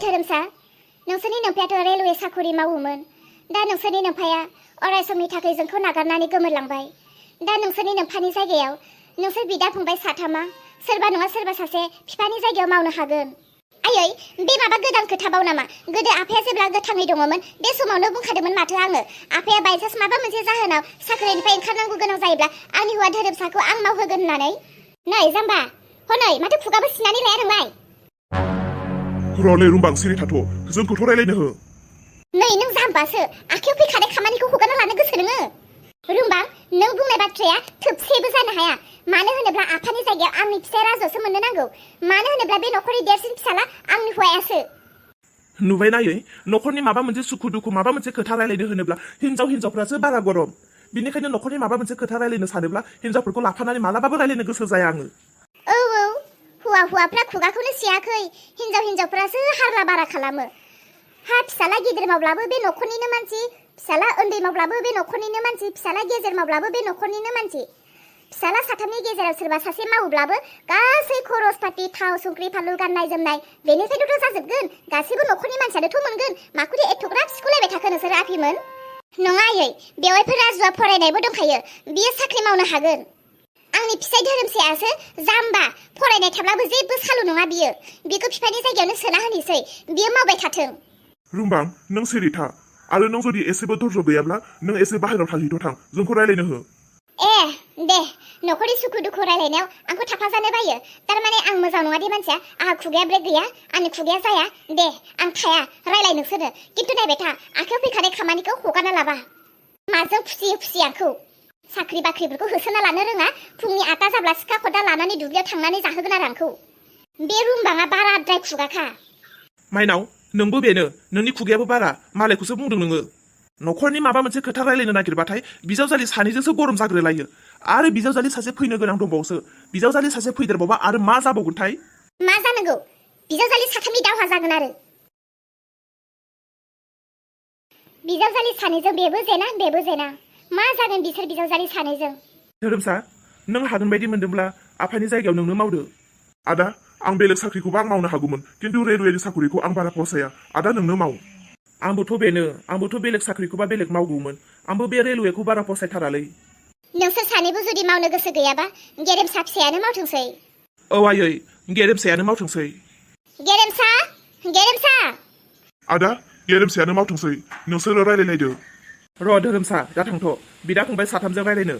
धोरोमसा नोंसोरनि नोमफायाथ' रेलवे साखरि मावोमोन दा नोंसोरनि नोमफाया अराय समनि थाखाय जोंखौ नागारनानै गोमोरलांबाय दा नोंसोरनि नोमफानि जायगायाव नोंसोर बिदा फंबाय साथामा सोरबा नङा सोरबा सासे बिफानि जायगायाव मावनो हागोन आयै बे माबा गोदान खोथाबाव नामा गोदो आफाया जेब्ला गोथाङै दङमोन बे समावनो बुंखादोंमोन माथो आङो आफाया बायसान्स माबा मोनसे जाहोनाव साख्रिनिफ्राय ओंखारनांगौ गोनां जायोब्ला आंनि हौवा धोरोमसाखौ आं मावहोगोन होननानै नै जाम्बा हनै माथो खुगाबो सिनानै लाया नोंलाय र'लै रुमबां सिरि थाथ' जोंखौथ' रायलायनो हो नै नों जाम्बासो आखायाव फैखानाय खामानिखौ हगारना लानो गोसो नोङो रुमबां नों बुंनाय बाथ्राया थोबसेबो जानो हाया मानो होनोब्ला आफानि जायगायाव आंनि फिसाया राजासो मोननो नांगौ मानो होनोब्ला बे नखरनि देरसिन फिसाला आंनि हौवायासो नुबाय नायै नखरनि माबा मोनसे सुखु दुखु माबा मोनसे खोथा रायलायनो होनोब्ला हिनजावफ्रासो बारा गरम बिनिखायनो नखरनि माबा मोनसे खोथा रायलायनो सानोब्ला हिनजावफोरखौ लाफानानै मालाबाबो रायलायनो गोसो जाया आङो औ हौवाफ्रा खुगाखौनो सियाखै हिनजावफ्रासो हारला बारा खालामो हा फिसाला गिदिर मावब्लाबो बे नखरनिनो मानसि फिसाला उन्दै मावब्लाबो बे नखरनिनो मानसि फिसाला गेजेर मावब्लाबो बे नखरनिनो मानसि फिसाला साथामनि गेजेराव सोरबा सासे मावोब्लाबो गासै खरस पाति थाव संख्रि फानलु गाननाय जोमनाय बेनिफ्रायथ' जाजोबगोन गासैबो नखरनि मानसियानोथ' मोनगोन माखौथो एथ'ग्राब सिख'लायबाय थाखो नोंसोर आफिमोन नङा आयै बेवाइफोर राजुआ फरायनायबो दंखायो बियो साख्रि मावनो हागोन आंनि फिसाय धोरोमसायासो जाम्बा फरायनाय थाब्लाबो जेबो सालु नङा बिखौ बिफानि जायगायावनो सोना होनोसै बियो मावबाय थाथों रुमबां नों सिरि था आरो नों जुदि एसेबो धर्ज गैयाब्ला नों एसे बाहेरायाव थांहैथ' थां जोंखौ रायलायनो हो दे नखरनि सुखु दुखु रायलायनायाव आंखौ थाफाजानो बायो थारमाने आं मोजां नङा दे मानसिया आंहा खुगाया ब्रेक गैया आंनि खुगाया जाया दे आं थाया रायलाय नोंसोरो खिन्थु नायबाय था आखायाव फैखानाय खामानिखौ हगारना लाबा माजों खुसि आंखौ साख्रि बाख्रिफोरखौ होसोना लानो रोङा फुंनि 8टा जाब्ला सिखा खदाल लानानै दुब्लियाव थांनानै जाहोगोन आरो आंखौ बे रुमबाङा बाराद्राय खुगाखा माइनाव नोंबो बेनो नोंनि खुगायाबो बारा मालायखौसो बुंदों नोङो नखरनि माबा मोनसे खोथा रायलायनो नागिरबाथाय बिजावजालि सानैजोंसो गरम जाग्रोलायो आरो बिजावजालि सासे फैनो गोनां दंबावोसो बिजावजालि सासे फैदेरबावबा आरो मा जाबावगोनथाय मा जानांगौ बिजावजालि साथामनि दावहा जागोन आरो बिजावजालि सानैजों बेबो जेना मा जागोन बिसोर बिजावजालि सानैजों धोरोमसा नों हागोन बायदि मोनदोंब्ला आफानि जायगायाव नोंनो मावदो आदा आं बेलेग साख्रिखौबो आं मावनो हागौमोन खिन्थु रेलवेनि साख्रिखौ आं बारा फसाया आदा नोंनो माव आंबोथ' बेलेग साख्रिखौबा बेलेग मावगौमोन आंबो बे रेलवेखौ बारा फसायथारालै नोंसोर सानैबो जुदि मावनो गोसो गैयाबा गेरेमसा फिसायानो मावथोंसै औ आयै गेरेमसायानो मावथोंसै गेरेमसा आदा गेरेमसायानो मावथोंसै नोंसोरो रायलायलायदो र' धोरोमसा दा थांथ' बिदा फंबाय साथामजों रायलायनो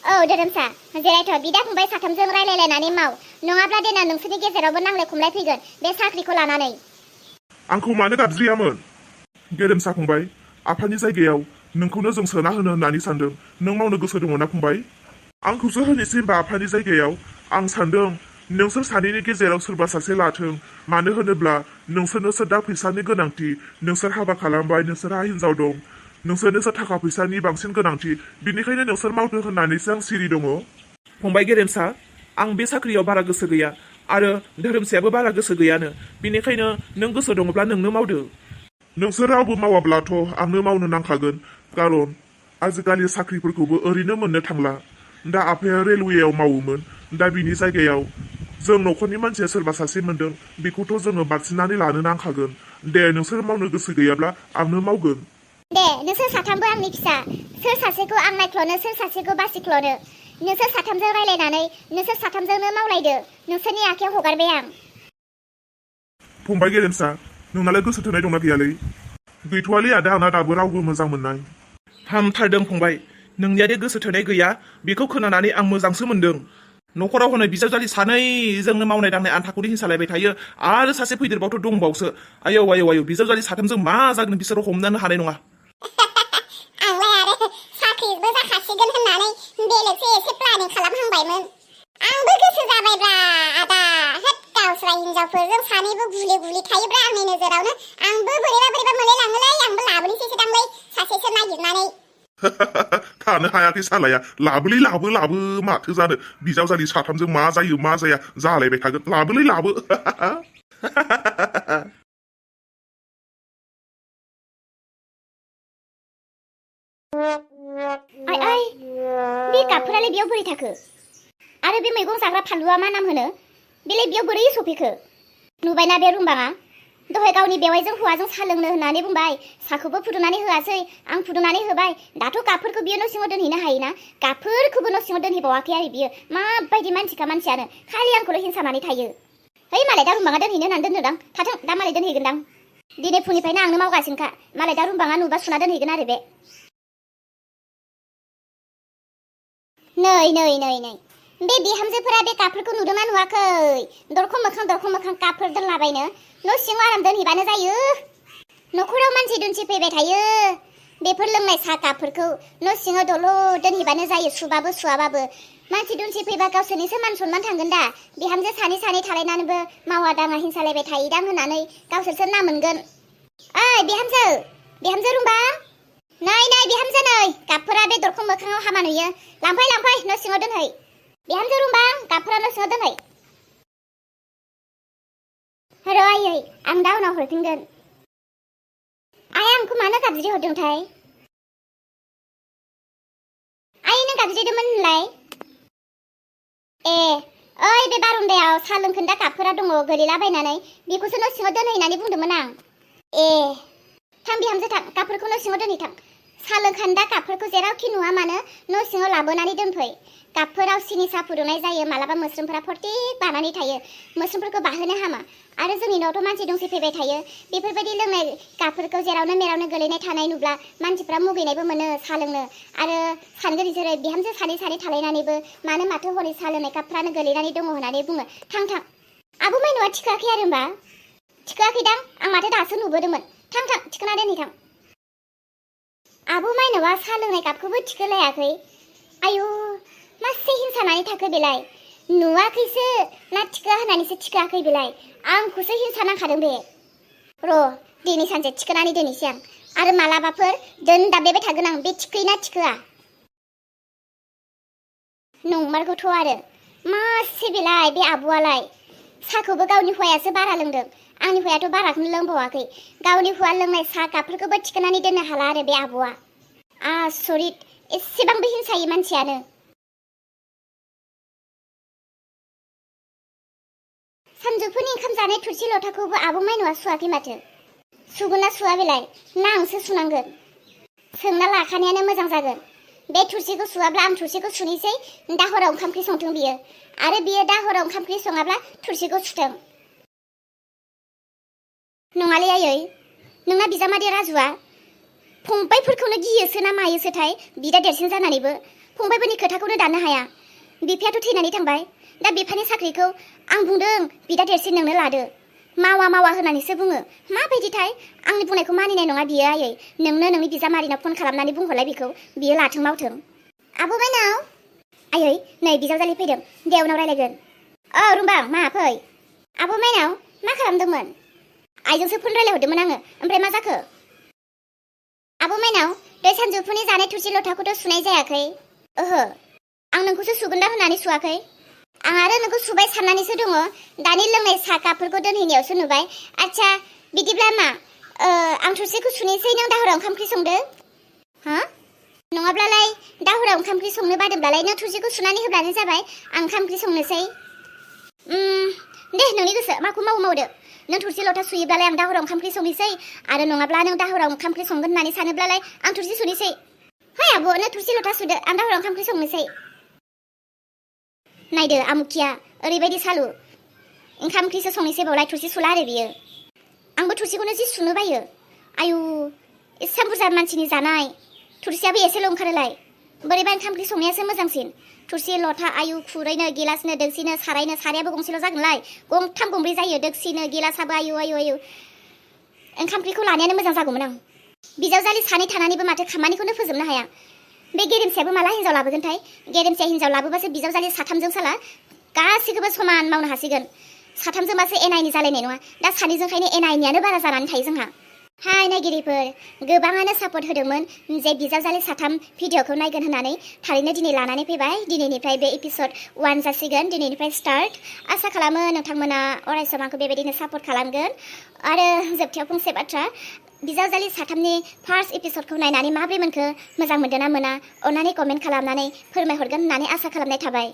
औ धोरोमसा जिरायथ' बिदा फंबाय साथामजों रायलायलायनानै माव नङाब्ला देनां नोंसोरनि गेजेरावबो नांलाय खमलाय फैगोन बे साख्रिखौ लानानै आंखौ मानो गाबज्रियामोन गेरेमसा फंबाय आफानि जायगायाव नोंखौनो जों सोना होनो होननानै सानदों नों मावनो गोसो दङ ना फंबाय आंखौसो होनोसै होनबा आफानि जायगायाव आं सानदों नोंसोर सानैनि गेजेराव सोरबा सासे लाथों मानो होनोब्ला नोंसोरनोसो दा फैसानि गोनांथि नोंसोर हाबा खालामबाय नोंसोरहा हिनजाव दं नोंसोरनोसो थाखा फैसानि बांसिन गोनांथि बिनिखायनो नोंसोर मावथो होननानैसो आं सिरि दङ फंबाय गेरेमसा आं बे साख्रियाव बारा गोसो गैया आरो धोरोमसायाबो बारा गोसो गैयानो बिनिखायनो नों गोसो दङब्ला नोंनो मावदो नोंसोर रावबो मावाब्लाथ' आंनो मावनो नांखागोन खारन आजिखालि साख्रिफोरखौबो ओरैनो मोननो थांला दा आफाया रेलवेयाव मावोमोन दा बिनि जायगायाव जों नखरनि मानसिया सोरबा सासे मोनदों बेखौथ' जोङो बारसिनानै लानो नांखागोन दे नोंसोर मावनो गोसो गैयाब्ला आंनो मावगोन दे नोंसोर साथामबो आंनि फिसा सोर सासेखौ आं नायख्ल'नो सोर सासेखौ बासिख्ल'नो नोंसोर साथामजों रायलायनानै नोंसोर साथामजोंनो मावलायदो नोंसोरनि आखायाव हगारबाय आं फंबाय गेरेमसा नोंनालाय गोसो थोनाय दंना गैयालै गैथ'वालै आदा आंना दाबो रावबो मोजां मोननाय हामथारदों फंबाय नोंनिया दे गोसो थोनाय गैया बेखौ खोनानानै आं मोजांसो मोनदों नखराव हनै बिजावजालि सानैजोंनो मावनाय दांनाय आन्थाखौनो हिंसालायबाय थायो आरो सासे फैदेरबावथ' दंबावसो आयौ बिजावजालि साथामजों मा जागोन बिसोरो हमदानो हानाय नङा आंलाय आरो साख्रिबो जाखासिगोन होननानै बेलेगसो एसे प्लानिं खालामहांबायमोन आंबो गोसो जाबायब्रा आदा हेद गावस्रा हिनजावफोरजों सानैबो गुले थायोब्रा आंनि नोजोरावनो आंबो बोरैबा मोनलायलाङोलै आंबो लाबोनोसैसो दांलै सासेसो नागिरनानै थानो हायाखै सालाया लाबोलै लाबो माथो जानो बिजावजालि साथामजों मा जायो मा जाया जालायबाय थागोन लाबोलै लाबो आइ बे गाबफोरालाय बेयाव बोरै थाखो आरो बे मैगं जाग्रा फानलुआ मा नाम होनो बेलाय बेयाव बोरै सफैखो नुबायना बे रुमबाङा दहाय गावनि बेवाइजों हौवाजों साहा लोंनो होननानै बुंबाय साहाखौबो फुदुंनानै होआसै आं फुदुंनानै होबाय दाथ' कापफोरखौ बियो न' सिङाव दोनहैनो हायोना कापफोरखौबो न' सिङाव दोनहैबावाखै आरो बियो माबायदि मानसिखा मानसियानो खालि आंखौल' हिंसानानै थायो है मालाय दा रुमबाङा दोनहैनो होननानै दोनदोंदां थाथों दा मालाय दोनहैगोनदां दिनै फुंनिफ्रायनो आंनो मावगासिनोखा मालाय दा रुमबाङा नुबा सुना दोनहैगोन आरो बे नै बे बिहामजोफोरा बे कापफोरखौ नुदोंना नुवाखै दरखं मोखां कापफोर दोनलाबायनो न' सिङाव आराम दोनहैबानो जायो न'खराव मानसि दुमसि फैबाय थायो बेफोर लोंनाय साहा कापफोरखौ न' सिङाव दल' दोनहैबानो जायो सुबाबो सुवाबाबो मानसि दुमसि फैबा गावसोरनिसो मान सनमान थांगोन दा बिहामजो सानै थालायनानैबो मावा दाङा हिंसालायबाय थायोदां होननानै गावसोरसो ना मोनगोन ओइ बिहामजो रुमबां नै बिहामजो नै कापफोरा बे दरखं मोखाङाव हामा नुयो लांफै न' सिङाव दोनहै बिहामजो रुमबां कापफोरा न' सिङाव दोनहै र' आयै आं दा उनाव हरफिनगोन आइया आंखौ मानो गाबज्रि हरदोंथाय आइ नों गाबज्रिदोंमोन होनलाय ए ओइ बे बारन्दायाव साहा लोंखोन्दा कापफोरा दङ गोलैलाबायनानै बेखौसो न' सिङाव दोनहै होननानै बुंदोंमोन आं ए थां बिहामजो थां कापफोरखौ न' सिङाव दोनहै थां साहा लोंखान्दा कापफोरखौ जेरावखि नुवा मानो न' सिङाव लाबोनानै दोनफै कापफोराव सिनि साहा फुदुंनाय जायो मालाबा मोस्रोमफोरा फरटिक बानानै थायो मोस्रोमफोरखौ बाहोनो हामा आरो जोंनि न'आवथ' मानसि दुमसि फैबाय थायो बेफोरबायदि लोंनाय कापफोरखौ जेरावनो मेरावनो गोलैनाय थानाय नुब्ला मानसिफ्रा मुगैनायबो मोनो साहा लोंनो आरो सानगोन बिसोरो बिहामजो सानै थालायनानैबो माथो हरै साहा लोंनाय कापफ्रानो गोलैनानै दङ होननानै बुङो थां आबौ माइनावा थिखोआखै आरो होमबा थिखोआखैदां आं माथो दासो नुबोदोंमोन थां थिखोना दोनहै थां आबौ माइनावा साहा लोंनाय कापखौबो थिखोलायाखै आयु मासे हिंसानानै थाखो बेलाय नुवाखैसो ना थिखोआ होननानैसो थिखोआखै बेलाय आंखौसो हिंसा नांखादों बे र' दिनै सानसे थिखोनानै दोनैसै आं आरो मालाबाफोर दोनदाबलेबाय थागोन आं बे थिखोयोना थिखोआ नंमारगौथ' आरो मासे बेलाय बे आब'आलाय साहाखौबो गावनि हौवायासो बारा लोंदों आंनि हौवायाथ' बाराखौनो लोंबावाखै गावनि हौवा लोंनाय साहा कापफोरखौबो थिखोनानै दोननो हाला आरो बे आब'आ आसरित एसेबांबो हिंसायै मानसियानो सानजौफुनि ओंखाम जानाय थुरसि लथाखौबो आबौ माइनावा सुवाखै माथो सुगोन ना सुवा बेलाय ना आंसो सुनांगोन सोंना लाखानायानो मोजां जागोन बे थुरसिखौ सुवाब्ला आं थुरसिखौ सुनोसै दा हराव ओंखाम ओंख्रि संथों बियो आरो बियो दा हराव ओंखाम ओंख्रि सङाब्ला थुरसिखौ सुथों नङालै आयै नोंना बिजामादै राजुआ फंबायफोरखौनो गियोसो ना मायोसोथाय बिदा देरसिन जानानैबो फंबायफोरनि खोथाखौनो दाननो हाया बिफायाथ' थैनानै थांबाय दा बिफानि साख्रिखौ आं बुंदों बिदा देरसिन नोंनो लादो मावा होननानैसो बुङो माबायदिथाय आंनि बुंनायखौ मानिनाय नङा बियो आयै नोंनो नोंनि बिजामादैनाव फन खालामनानै बुंहरलाय बेखौ बियो लाथों मावथों आबौ माइनाव आयै नै बिजावजालि फैदों दे उनाव रायलायगोन औ रुमबां मा फै आबौ माइनाव मा खालामदोंमोन आइजोंसो फन रायलायहरदोंमोन आङो ओमफ्राय मा जाखो आबौ माइनाव दै सानजौफुनि जानाय थुरसि लथाखौथ' सुनाय जायाखै ओहो आं नोंखौसो सुगोन दा होननानै सुवाखै आं आरो नोंखौ सुबाय साननानैसो दङ दानि लोंनाय साहा कापफोरखौ दोनहैनायावसो नुबाय आच्छा बिदिब्ला मा आं थुरसिखौ सुनोसै नों दाहराव ओंखाम ओंख्रि संदो हा नङाब्लालाय दाहराव ओंखाम ओंख्रि संनो बादोंब्लालाय नों थुरसिखौ सुनानै होब्लानो जाबाय आं ओंखाम ओंख्रि संनोसै दे नोंनि गोसो माखौ मावदो नों थुरसि लथा सुयोब्लालाय आं दाहराव ओंखाम ओंख्रि संनोसै आरो नङाब्ला नों दाहराव ओंखाम ओंख्रि संगोन होननानै सानोब्लालाय आं थुरसि सुनोसै है आब' नों थुरसि लथा सुदो आं दाहराव ओंखाम ओंख्रि संनोसै नायदो आमुखिया ओरैबायदि सालु ओंखाम ओंख्रिसो संनोसै बावलाय थुरसि सुला आरो बियो आंबो थुरसिखौनो जि सुनो बायो आयु एसेबां बुरजा मानसिनि जानाय थुरसियाबो एसेल' ओंखारोलाय बोरैबा ओंखाम ओंख्रि संनायासो मोजांसिन थुरसि लथा आयु खुरैनो गिलासनो दोगसिनो सारायनो सारायाबो गंसेल' जागोनलाय गंथाम गंब्रै जायो दोगसिनो गिलासाबो आयु ओंखाम ओंख्रिखौ लानायानो मोजां जागौमोन आं बिजावजालि सानै थानानैबो माथो खामानिखौनो फोजोबनो हाया बे गेरेमसायाबो माला हिन्जाव लाबोगोनथाय गेरेमसाया हिन्जाव लाबोबासो बिजावजालि साथामजों साला गासिखौबो समान मावनो हासिगोन साथामजोंबासो एनायनि जालायनाय नङा दा सानैजोंखायनो एनायनियानो बारा जानानै थायो जोंहा हाय नायगिरिफोर गोबाङानो सापर्ट होदोंमोन जे बिजावजालि साथाम भिडिअखौ नायगोन होननानै थारैनो दिनै लानानै फैबाय दिनैनिफ्राय बे एपिसड 1 जासिगोन दिनैनिफ्राय स्टार्ट आसा खालामो नोंथांमोना अरायसम आंखौ बेबायदिनो सापर्ट खालामगोन आरो जोबथायाव फंसे बाथ्रा बिजावजालि साथामनि फार्स्ट एपिसडखौ नायनानै माब्रै मोनखो मोजां मोनदों ना मोना अन्नानै कमेन्ट खालामनानै फोरमायहरगोन होननानै आसा खालामनाय थाबाय